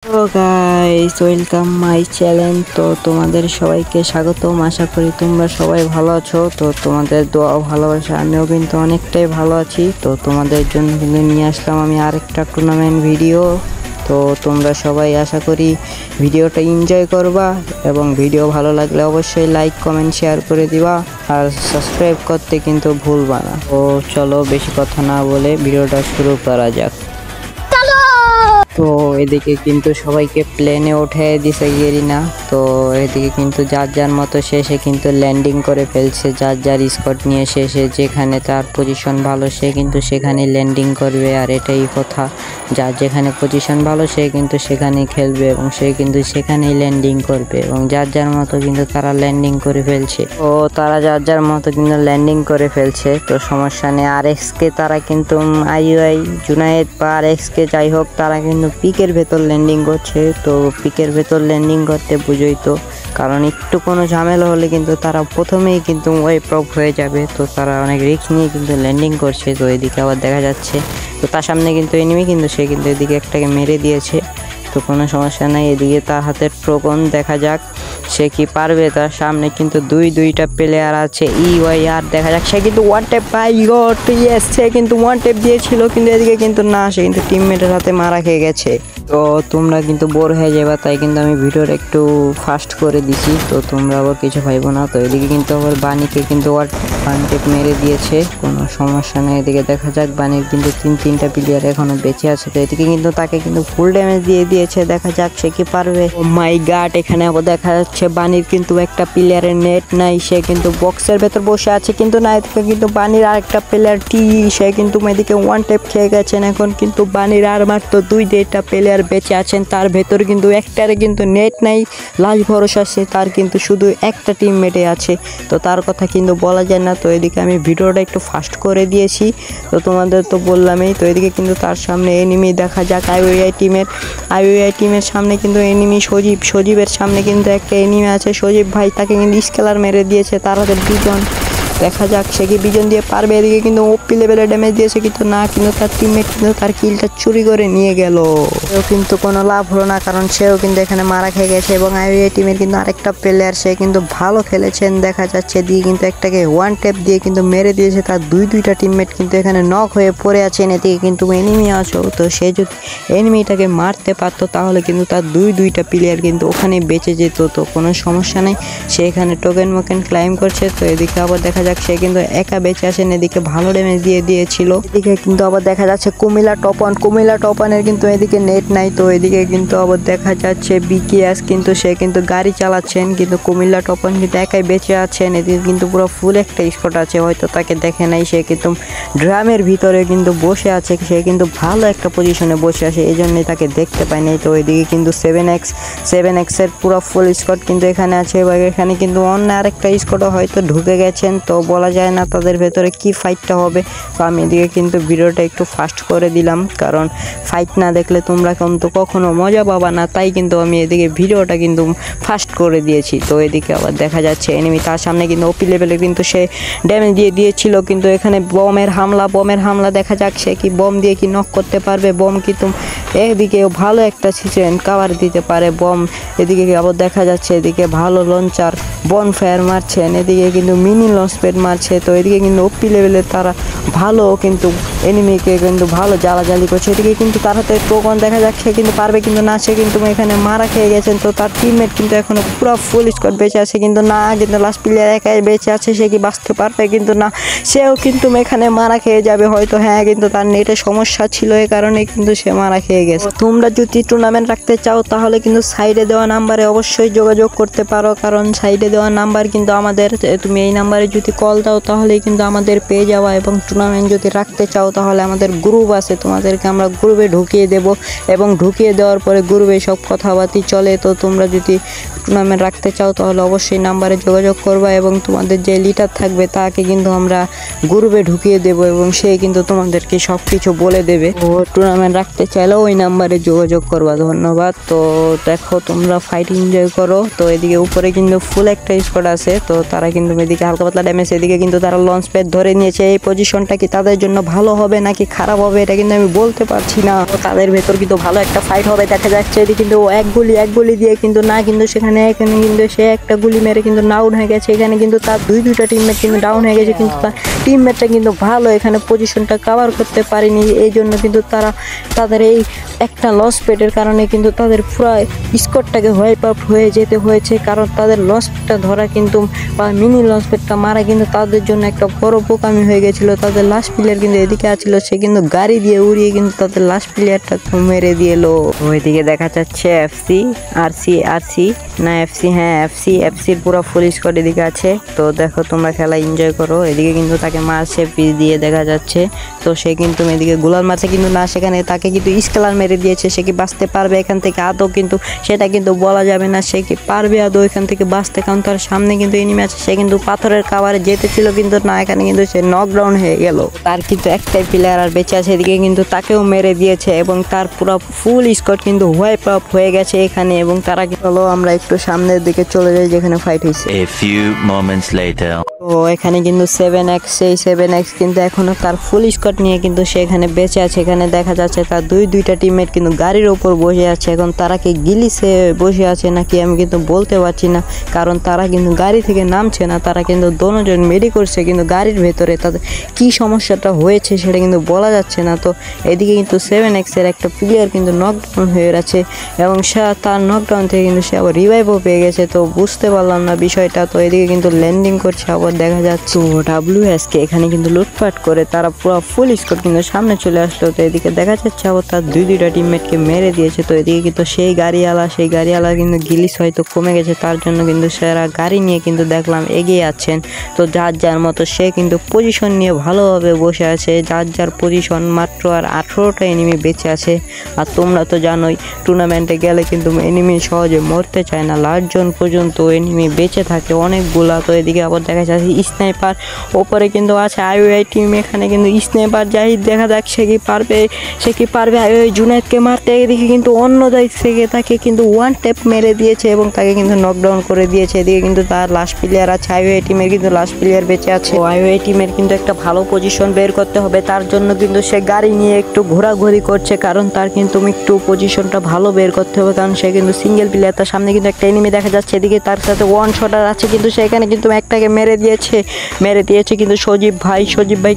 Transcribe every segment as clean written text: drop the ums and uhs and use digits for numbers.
Hello guys, welcome my channel. তো তোমাদের সবাইকে স্বাগতম। আশা করি তোমরা সবাই ভালো আছো। তো তোমাদের দোয়া ও ভালোবাসা আমিও কিন্তু অনেকটাই ভালো আছি। তো তোমাদের জন্য কিন্তু নিয়ে আসলাম আমি আরেকটা টুর্নামেন্ট ভিডিও। তো তোমরা সবাই আশা করি ভিডিওটা এনজয় করবা এবং ভিডিও ভালো লাগলে অবশ্যই লাইক কমেন্ট শেয়ার করে দিবা আর সাবস্ক্রাইব করতে কিন্তু ভুলবা না। তো চলো বেশি কথা না বলে ভিডিওটা শুরু করা যাক। তো এদিকে কিন্তু সবাইকে প্লেনে উঠে দিছে গেরিনা। তো এদিকে কিন্তু যার যার মতো শেষে কিন্তু ল্যান্ডিং করে ফেলছে, যার যার স্কট নিয়ে শেষে যেখানে তার পজিশন ভালো সে কিন্তু সেখানেই ল্যান্ডিং করবে। আর এটাই কথা, যার যেখানে পজিশন ভালো সে কিন্তু সেখানেই খেলবে এবং সে কিন্তু সেখানেই ল্যান্ডিং করবে এবং যার যার মতো কিন্তু তারা ল্যান্ডিং করে ফেলছে। তো তারা যার যার মতো কিন্তু ল্যান্ডিং করে ফেলছে, তো সমস্যা নেই। আর এক্সকে তারা কিন্তু আইইউআই জুনায়েদ বা আর এক্সকে যাই হোক তারা কিন্তু পিকের ভেতর ল্যান্ডিং করছে। তো পিকের ভেতর ল্যান্ডিং করতে বুঝোই তো, কারণ একটু কোনো ঝামেলা হলে কিন্তু তারা প্রথমেই কিন্তু ওয়েপ অফ হয়ে যাবে। তো তারা অনেক রিস্ক নিয়ে কিন্তু ল্যান্ডিং করছে। তো এদিকে আবার দেখা যাচ্ছে তো তার সামনে কিন্তু এনিমি, কিন্তু সে কিন্তু এদিকে একটাকে মেরে দিয়েছে। তো কোনো সমস্যা নাই। এদিকে তার হাতের প্রোগন দেখা যাক সে কি পারবে। তার সামনে কিন্তু দুইটা প্লেয়ার আছে আর দেখা যাক সে কিন্তু one tape by God yes, সে কিন্তু ওয়ান টেপ দিয়েছিল কিন্তু এদিকে কিন্তু না, সে কিন্তু টিমমেটের হাতে মারা খেয়ে গেছে। তো তোমরা কিন্তু বোর হয়ে যাবে, তাই কিন্তু আমি ভিডিওটা একটু ফাস্ট করে দিছি। তো তোমরা আবার কিছু ভাইবো না। তো এদিকে কিন্তু আবার বানিকে কিন্তু ওয়ান টেপ মেরে দিয়েছে, কোনো সমস্যা নেই। এদিকে দেখা যাক বানির কিন্তু তিনটা প্লেয়ার এখনো বেঁচে আছে। তো এদিকে কিন্তু তাকে কিন্তু ফুল ড্যামেজ দিয়ে দিয়েছে, দেখা যাক সে কি পারবে। ও মাই গড, এখানে আবার দেখা যাচ্ছে বানির কিন্তু একটা প্লেয়ারের নেট নাই, সে কিন্তু বক্সের ভেতর বসে আছে। কিন্তু না, এদিকে কিন্তু বানির আরেকটা প্লেয়ার সে কিন্তু এদিকে ওয়ান টেপ খেয়ে গেছেন। এখন কিন্তু বানির আর মাত্র দুইটা প্লেয়ার বেঁচে আছেন, তার ভেতর কিন্তু একটারে কিন্তু নেট নাই, লাস্ট ভরসা সে, তার কিন্তু শুধু একটা টিমমেটে আছে। তো তার কথা কিন্তু বলা যায় না। তো এদিকে আমি ভিডিওটা একটু ফাস্ট করে দিয়েছি, তো তোমাদের তো বললামই। তো এদিকে কিন্তু তার সামনে এনিমি দেখা যাক আইওআই টিমের সামনে কিন্তু এনিমি সজীবের সামনে কিন্তু একটা এনিমি আছে। সজীব ভাই তাকে কিন্তু স্কেলার মেরে দিয়েছে, তার হাতে বিজন, দেখা যাক সে কি বিজন দিয়ে পারবে। এদিকে কিন্তু ওপি লেভেলে ড্যামেজ দিয়েছে, কিন্তু না, কিন্তু তার টিমমেট কিন্তু তার কিলটা চুরি করে নিয়ে গেল। সেও কিন্তু কোনো লাভ হলো না, কারণ সেও কিন্তু এখানে মারা খেয়ে গেছে। এবং আইওআই টিমের কিন্তু আরেকটা প্লেয়ার সে কিন্তু ভালো খেলেছেন দেখা যাচ্ছে, দিয়ে কিন্তু একটাকে ওয়ান ট্যাপ দিয়ে কিন্তু মেরে দিয়েছে। তার দুইটা টিমমেট কিন্তু এখানে নক হয়ে পড়ে আছেন। এদিকে কিন্তু এনিমি আছো, তো সে যদি এনিমিটাকে মারতে পারতো তাহলে কিন্তু তার দুইটা প্লেয়ার কিন্তু ওখানে বেঁচে যেত। তো কোনো সমস্যা নেই, সে এখানে টোকেন ক্লাইম করছে। তো এদিকে আবার দেখা যাক সে কিন্তু একা বেঁচে আসেন, এদিকে ভালো ড্যামেজ দিয়ে দিয়েছিল। এদিকে কিন্তু আবার দেখা যাচ্ছে কুমিল্লা টপানের কিন্তু এদিকে নেট নাই। তো এদিকে কিন্তু আবার দেখা যাচ্ছে বিকেএস কিন্তু সে কিন্তু গাড়ি চালাচ্ছেন, কিন্তু কুমিল্লা টপান কিন্তু একাই বেঁচে আছেন। এদিকে কিন্তু পুরো ফুল একটা স্পট আছে, হয়তো তাকে দেখে নাই, সে কিন্তু ড্রামের ভিতরে কিন্তু বসে আছে। সে কিন্তু ভালো একটা পজিশনে বসে আছে, এই জন্যই তাকে দেখতে পাই নাই। তো এদিকে কিন্তু 7x এর পুরো ফুল স্কোয়াড কিন্তু এখানে আছে এবং এখানে কিন্তু অন্য আরেকটা স্কোয়াডও হয়তো ঢুকে গেছেন। তো বলা যায় না তাদের ভেতরে কি ফাইটটা হবে। তো আমি এদিকে কিন্তু ভিডিওটা একটু ফাস্ট করে দিলাম, কারণ ফাইট না দেখলে তোমরা কিন্তু কখনো মজা পাবা না, তাই কিন্তু আমি এদিকে ভিডিওটা কিন্তু ফাস্ট করে দিয়েছি। তো এদিকে আবার দেখা যাচ্ছে এনিমি, তার সামনে কিন্তু ওপি লেভেলে কিন্তু সে ড্যামেজ দিয়ে দিয়েছিল, কিন্তু এখানে বমের হামলা দেখা যাক সে কি বম দিয়ে কি নক করতে পারবে। বম কিন্তু এদিকে ভালো একটা সিচুয়েশন কাভার দিতে পারে বম। এদিকে আবার দেখা যাচ্ছে এদিকে ভালো লঞ্চার বন ফায়ার মারছেন, এদিকে কিন্তু মিনি লঞ্চ প্যাড মারছে। তো এদিকে কিন্তু ওপি লেভেলে তারা ভালো কিন্তু এনিমিকে কিন্তু ভালো জ্বালাজালি করছে। এদিকে কিন্তু তার হাতে টোকন দেখা যাচ্ছে কিন্তু পারবে, কিন্তু না, সে কিন্তু এখানে মারা খেয়ে গেছেন। তো তার টিমমেট কিন্তু এখনো পুরো ফুল স্কোয়াড বেঁচে আছে, কিন্তু না, কিন্তু লাস্ট প্লেয়ার একাই বেঁচে আছে, সে কি বাঁচতে পারবে, কিন্তু না, সেও কিন্তু এখানে মারা খেয়ে যাবে হয়তো। হ্যাঁ, কিন্তু তার নেটে সমস্যা ছিল, এই কারণে কিন্তু সে মারা খেয়ে গেছে। তোমরা যদি টুর্নামেন্ট রাখতে চাও তাহলে কিন্তু সাইডে দেওয়া নাম্বারে অবশ্যই যোগাযোগ করতে পারো, কারণ সাইডে দেওয়া নাম্বার কিন্তু আমাদের, তুমি এই নাম্বারে যদি কল দাও তাহলে কিন্তু আমাদের পেয়ে যাওয়া। এবং টুর্নামেন্ট যদি রাখতে চাও তাহলে আমাদের গ্রুপ আছে, তোমাদেরকে আমরা গ্রুপে ঢুকিয়ে দেব এবং ঢুকিয়ে দেওয়ার পরে গ্রুপে সব কথাবার্তা চলে। তো তোমরা যদি টুর্নামেন্ট রাখতে চাও তাহলে অবশ্যই নাম্বারে যোগাযোগ করবা এবং তোমাদের যে লিডার থাকবে তাকে কিন্তু আমরা গ্রুপে ঢুকিয়ে দেবো এবং সে কিন্তু তোমাদেরকে সব কিছু বলে দেবে। ও টুর্নামেন্ট রাখতে চাইলেও ওই নাম্বারে যোগাযোগ করবা। ধন্যবাদ। তো দেখো তোমরা ফাইট এনজয় করো। তো এদিকে উপরে কিন্তু ফুল একটা স্কোয়াড আছে, তো তারা কিন্তু এদিকে হালকা পাতলা ড্যামেজ, এদিকে কিন্তু তারা লঞ্চ প্যাড ধরে নিয়েছে। এই পজিশনটা কি তাদের জন্য ভালো হবে নাকি খারাপ হবে এটা কিন্তু আমি বলতে পারছি না। তাদের ভেতর কিন্তু ভালো একটা ফাইট হবে দেখা যাচ্ছে। এদিকে কিন্তু এক গুলি দিয়ে কিন্তু না, কিন্তু এখানে কিন্তু সে একটা গুলি মেরে কিন্তু ডাউন হয়ে গেছে। এখানে কিন্তু তার দুইটা টিমমেট কিন্তু ডাউন হয়ে গেছে, কিন্তু তার টিমমেটটা কিন্তু ভালো এখানে পজিশনটা কভার করতে পারেনি। এই জন্য কিন্তু তাদের এই একটা লস পেটের কারণে কিন্তু তাদের পুরো স্কোরটাকে হোয়াইপ আউট হয়ে যেতে হয়েছে, কারণ তাদের লস পেটটা ধরা কিন্তু বা মিনি লস পেটটা মারা কিন্তু তাদের জন্য একটা বড় বোকামি হয়ে গেছিলো। তাদের লাস্ট প্লেয়ার কিন্তু এদিকে আছিল, সে কিন্তু গাড়ি দিয়ে উড়িয়ে কিন্তু তাদের লাস্ট প্লেয়ারটা মেরে দিয়েলো। ওইদিকে দেখা যাচ্ছে এফসির পুরো ফুল স্কোয়াড এদিকে আছে। তো দেখো তোমরা খেলা এনজয় করো। এদিকে কিন্তু তাকে মারছে পিস দিয়ে দেখা যাচ্ছে। তো সে কিন্তু এদিকে গোলাল মারছে কিন্তু না, সেখানে তাকে কিন্তু স্কেলার মেরে দিয়েছে। সে কি বাঁচতে পারবে এখান থেকে আদৌ, কিন্তু সেটা কিন্তু বলা যাবে না সে কি পারবে আদৌ এখান থেকে বাঁচতে, কারণ তার সামনে কিন্তু এনিমি আছে। সে কিন্তু পাথরের কাভারে যেতেছিল কিন্তু না, এখানে কিন্তু সে নকডাউন হয়ে গেল। তার কিন্তু একটাই প্লেয়ার আর বেঁচে আছে, এদিকে কিন্তু তাকেও মেরে দিয়েছে এবং তার পুরো ফুল স্কোয়াড কিন্তু হোয়াইপ আপ হয়ে গেছে এখানে। এবং তারা চলো আমরা একটু সামনের দিকে চলে যাই যেখানে ফাইট হয়েছে। A few moments later. তো এখানে কিন্তু 7x কিন্তু এখনো তার ফুল স্কোয়াড নিয়ে কিন্তু সে এখানে বেঁচে আছে। এখানে দেখা যাচ্ছে তার দুইটা টিমমেট কিন্তু গাড়ির ওপর বসে আছে। এখন তারা কি গিলিসে বসে আছে নাকি আমি কিন্তু বলতে পারছি না, কারণ তারা কিন্তু গাড়ি থেকে নামছে না। তারা কিন্তু দুজন মেডি করছে, কিন্তু গাড়ির ভেতরে তাদের কি সমস্যাটা হয়েছে সেটা কিন্তু বলা যাচ্ছে না। তো এদিকে কিন্তু 7x এর একটা প্লেয়ার কিন্তু নকডাউন হয়ে আছে এবং সে তার নকডাউন থেকে কিন্তু সে আবার রিভাইভও পেয়ে গেছে। তো বুঝতে পারলাম না বিষয়টা। তো এদিকে কিন্তু ল্যান্ডিং করছে আবার দেখা যাচ্ছে। WSK এখানে কিন্তু লুটপাট করে তারা পুরো ফুল স্কোয়াড কিন্তু সামনে চলে আসলো। তো এদিকে দেখা যাচ্ছে আবার তার দুইটা টিমমেটকে মেরে দিয়েছে। তো এদিকে কিন্তু সেই গাড়িওয়ালা কিন্তু গিলিস হয়তো কমে গেছে, তার জন্য কিন্তু সেরা গাড়ি নিয়ে কিন্তু দেখলাম এগিয়ে আছেন। তো যার মতো সে কিন্তু পজিশন নিয়ে ভালোভাবে বসে আছে, যার পজিশন। মাত্র আর 18টা এনিমি বেঁচে আছে। আর তোমরা তো জানোই টুর্নামেন্টে গেলে কিন্তু এনিমি সহজে মরতে চায় না, লাস্ট জন পর্যন্ত এনিমি বেঁচে থাকে অনেকগুলা। তো এদিকে আবার দেখা যাচ্ছে স্নাইপার ওপরে কিন্তু আছে আইওআই টিম। এখানে কিন্তু স্নাইপার জাহিদ দেখা যাক সে কি পারবে আইওআই জুনায়েদকে মারতে। এদিকে কিন্তু অন্য দিক থেকে তাকে কিন্তু ওয়ান ট্যাপ মেরে দিয়েছে এবং তাকে কিন্তু নকডাউন করে দিয়েছে। এদিকে কিন্তু তার লাস্ট প্লেয়ার আছে আইওআই টিমের, কিন্তু লাস্ট প্লেয়ার বেঁচে আছে। আইওআই টিমের কিন্তু একটা ভালো পজিশন বের করতে হবে, তার জন্য কিন্তু সে গাড়ি নিয়ে একটু ঘোরাঘুরি করছে, কারণ তার কিন্তু একটু পজিশনটা ভালো বের করতে হবে, কারণ সে কিন্তু সিঙ্গেল প্লেয়ার। তার সামনে কিন্তু একটা এনিমি দেখা যাচ্ছে, এদিকে তার সাথে ওয়ান শটার আছে, কিন্তু সেখানে কিন্তু একটাকে মেরে দিয়েছে কিন্তু সজীব ভাই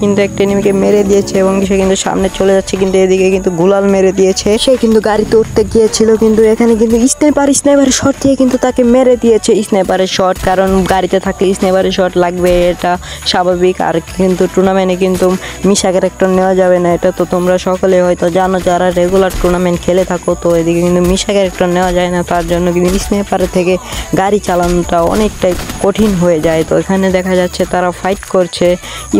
কিন্তু একটা এনিমিকে মেরে দিয়েছে এবং সে কিন্তু সামনে চলে যাচ্ছে। কিন্তু এদিকে কিন্তু গুলাল মেরে দিয়েছে, সে কিন্তু গাড়িতে উঠতে গিয়েছিল, কিন্তু এখানে কিন্তু স্নাইপারের শট দিয়ে কিন্তু তাকে মেরে দিয়েছে। স্নাইপারের শট, কারণ গাড়িতে থাকলে স্নাইপারের শট লাগবে, এটা স্বাভাবিক। আর কিন্তু টুর্নামেন্টে কিন্তু মিশা ক্যারেক্টার নেওয়া যাবে না, এটা তো তোমরা সকলে হয়তো জানো যারা রেগুলার টুর্নামেন্ট খেলে থাকো। তো এদিকে কিন্তু মিশা ক্যারেক্টার নেওয়া যায় না, তার জন্য কিন্তু স্নাইপারের থেকে গাড়ি চালানোটা অনেকটাই কঠিন হয়ে যায়। তো এখানে দেখা যাচ্ছে তারা ফাইট করছে,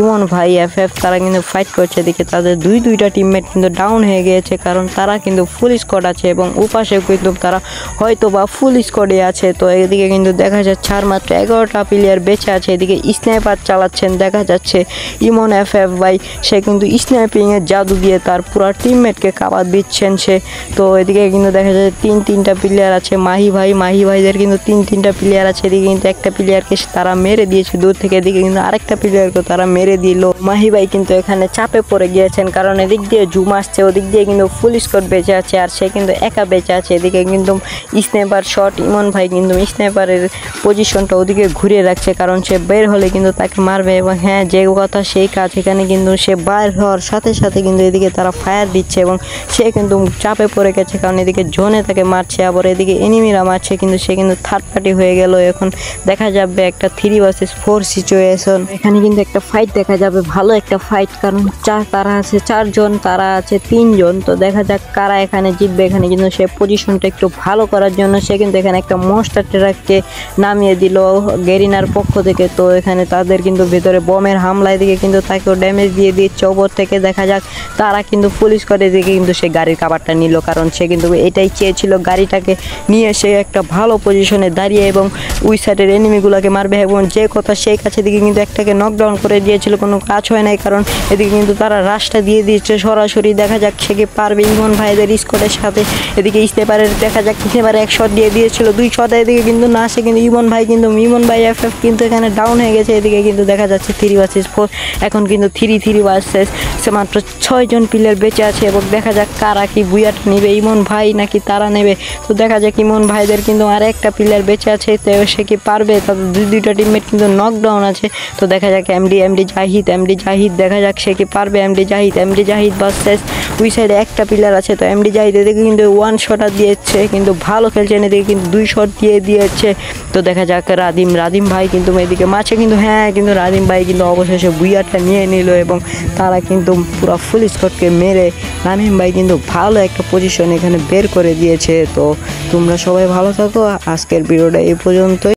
ইমন ভাই FF তারা কিন্তু ফাইট করছে। এদিকে তাদের দুইটা টিমমেট কিন্তু ডাউন হয়ে গিয়েছে, কারণ তারা কিন্তু ফুল স্কোয়াড আছে এবং উপাসে কিন্তু তারা হয়তো বা ফুল স্কোয়াডে আছে। তো এদিকে কিন্তু দেখা যাচ্ছে আর মাত্র 11টা প্লেয়ার বেঁচে আছে। এদিকে স্নাইপার চালাচ্ছেন দেখা যাচ্ছে ইমন FF ভাই, সে কিন্তু স্নাইপিংয়ের জাদু দিয়ে তার পুরো টিমমেটকে কাবার দিচ্ছেন সে। তো এদিকে কিন্তু দেখা যাচ্ছে তিনটা প্লেয়ার আছে, মাহি ভাইদের কিন্তু তিনটা প্লেয়ার আছে। এদিকে কিন্তু একটা প্লেয়ারকে তারা মেরে দিয়েছে দূর থেকে, এদিকে কিন্তু আরেকটা প্লেয়ারকে তারা মেরে দিল। মাহি ভাই কিন্তু এখানে চাপে পড়ে গিয়েছেন, কারণ এদিক দিয়ে জুম আসছে, ওদিক দিয়ে কিন্তু ফুল স্কোয়াড বেঁচে আছে আর সে কিন্তু একা বেঁচে আছে। এদিকে কিন্তু স্নাইপার শট, ইমন ভাই কিন্তু স্নাইপারের পজিশনটা ওদিকে ঘুরিয়ে রাখছে, কারণ সে বের হলে কিন্তু তাকে মারবে। এবং হ্যাঁ, যে কথা সেই কাজ, এখানে কিন্তু সে বাইর হওয়ার সাথে সাথে কিন্তু এদিকে তারা ফায়ার দিচ্ছে এবং সে কিন্তু চাপে পড়ে গেছে, কারণ এদিকে জোনে তাকে মারছে, আবার এদিকে এনিমিরা মারছে, কিন্তু সে কিন্তু থার্ড পার্টি হয়ে গেল। এখন দেখা যাবে একটা 3 vs 4 সিচুয়েশন। এখানে কিন্তু একটা ফাইট দেখা যাবে, ভালো একটা ফাইট, কারণ তারা আছে 4 জন, তারা আছে 3 জন। তো দেখা যাক কারা এখানে জিতবে। এখানে কিন্তু সে পজিশনটা একটু ভালো করার জন্য সে কিন্তু এখানে একটা মনস্টার ট্রাককে নামিয়ে দিল গেরিনার পক্ষ থেকে। তো এখানে তাদের কিন্তু ভেতরে বমের হামলায় দিকে কিন্তু তাকেও ড্যামেজ দিয়ে দিচ্ছে ওপর থেকে। দেখা যাক তারা কিন্তু পুলিশ করে দিকে কিন্তু সে গাড়ির কাভারটা নিল, কারণ সে কিন্তু এটাই চেয়েছিল, গাড়িটাকে নিয়ে সে একটা ভালো পজিশনে দাঁড়িয়ে এবং ওই সাইডের এনিমিগুলোকে মারবে। এবং যে কথা সেই কাছে দিকে কিন্তু একটাকে নকডাউন করে দিয়েছিল, কোনো কাজ হয় নাই, কারণ এদিকে কিন্তু তারা রাশটা দিয়ে দিচ্ছে সরাসরি। দেখা যাক সে কি পারবে ইমন ভাইদের স্কোয়াডের সাথে। এদিকে স্নেপারের দেখা যাক স্নেপারে এক শট দিয়ে দিয়েছিল, 2 শট এদিকে কিন্তু না আসে, কিন্তু ইমন ভাই এফএফ কিন্তু এখানে ডাউন হয়ে গেছে। এদিকে কিন্তু দেখা যাচ্ছে 3 ভার্সেস 4, এখন কিন্তু 3 ভার্সেস সে মাত্র 6 জন প্লেয়ার বেঁচে আছে। এবং দেখা যাক কারা কি বুয়াটা নেবে, ইমন ভাই নাকি তারা নেবে। তো দেখা যাক ইমন ভাইদের কিন্তু আর একটা প্লেয়ার বেঁচে আছে, তো সে কি পারবে, তাদের দুইটা টিমমেট কিন্তু নকডাউন আছে। তো দেখা যাক এমডি জাহিদ দেখা যাক সে কি পারবে। এমডি জাহিদ ভার্সেস ওই সাইডে একটা প্লেয়ার আছে। তো এমডি জাহিদ এদিকে কিন্তু 1 শট দিয়েছে, কিন্তু ভালো খেলছেন, এদিকে কিন্তু 2 শট দিয়ে দিয়েছে। তো দেখা যাক রাদিম ভাই কিন্তু এদিকে মাছে কিন্তু কিন্তু রাদিম ভাই কিন্তু অবশেষে বুইয়ারটা নিয়ে নিল এবং তারা কিন্তু পুরো ফুল স্কোয়াডকে মেরে রাদিম ভাই কিন্তু ভালো একটা পজিশন এখানে বের করে দিয়েছে। তো তোমরা সবাই ভালো থাকো, আজকের ভিডিওটা এই পর্যন্তই।